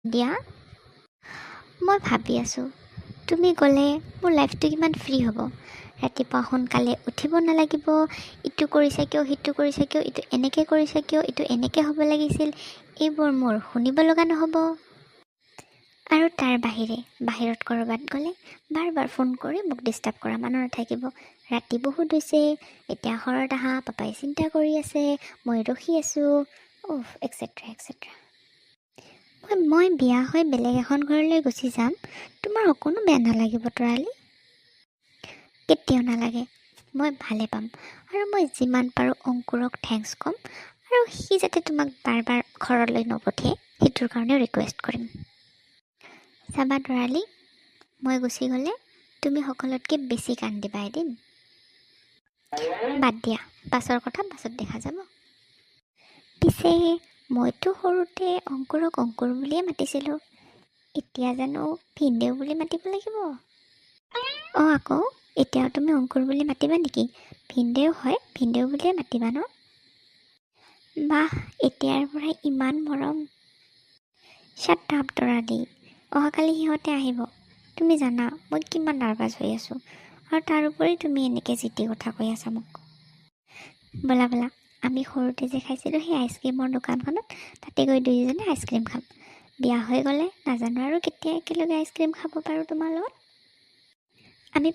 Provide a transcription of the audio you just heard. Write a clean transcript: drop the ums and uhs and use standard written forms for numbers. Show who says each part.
Speaker 1: দিয়া মই ভাবি আছোঁ তুমি গ'লে মোৰ লাইফটো কিমান ফ্ৰী হ'ব। ৰাতিপুৱা সোনকালে উঠিব নালাগিব, ইটো কৰিছা কিয়, সিটো কৰিছা কিয়, ইটো এনেকৈ কৰিছা কিয়, ইটো এনেকৈ হ'ব লাগিছিল, এইবোৰ মোৰ শুনিব লগা নহ'ব। আৰু তাৰ বাহিৰত ক'ৰবাত গ'লে বাৰ বাৰ ফোন কৰি মোক ডিষ্টাৰ্ব কৰা মানুহ নাথাকিব। ৰাতি বহুত হৈছে, এতিয়া ঘৰত আহা, পাপাই চিন্তা কৰি আছে, মই ৰখি আছোঁ, এক্সেট্ৰা এক্সেট্ৰা। মই বিয়া হৈ বেলেগ এখন ঘৰলৈ গুচি যাম, তোমাৰ অকণো বেয়া নালাগিব তৰালি? কেতিয়াও নালাগে, মই ভালে পাম। আৰু মই যিমান পাৰোঁ অংকুৰক থেংকছ ক'ম, আৰু সি যাতে তোমাক বাৰ বাৰ ঘৰলৈ নপঠিয়াই সেইটোৰ কাৰণেও ৰিকুৱেষ্ট কৰিম। চাবা তৰালি, মই গুচি গ'লে তুমি সকলোতকৈ বেছি কান্দিবা এদিন। বাদ দিয়া, পাছৰ কথা পাছত দেখা যাব। পিছে মইতো সৰুতে অংকুৰক অংকুৰ বুলিয়ে মাতিছিলোঁ, এতিয়া জানো ভিনদেউ বুলি মাতিব লাগিব? আকৌ এতিয়াও তুমি অংকুৰ বুলি মাতিবা নেকি? ভিনদেউ হয়, ভিনদেউ বুলিয়ে মাতিবা ন? বাহ, এতিয়াৰ পৰাই ইমান মৰম। শ্বাট আপ তৰালি, অহাকালি সিহঁতে আহিব। তুমি জানা মই কিমান নাৰ্ভাছ হৈ আছোঁ, আৰু তাৰোপৰি তুমি এনেকৈ জিতি কথা কৈ আছা মোক। ব'লা ব'লা, আমি সৰুতে যে খাইছিলোঁ সেই আইচক্ৰীমৰ দোকানখনত, তাতে গৈ দুয়োজনে আইচক্ৰীম খাম। বিয়া হৈ গ'লে নাজানো আৰু কেতিয়া একেলগে আইচক্ৰীম খাব পাৰোঁ তোমাৰ লগত। আমি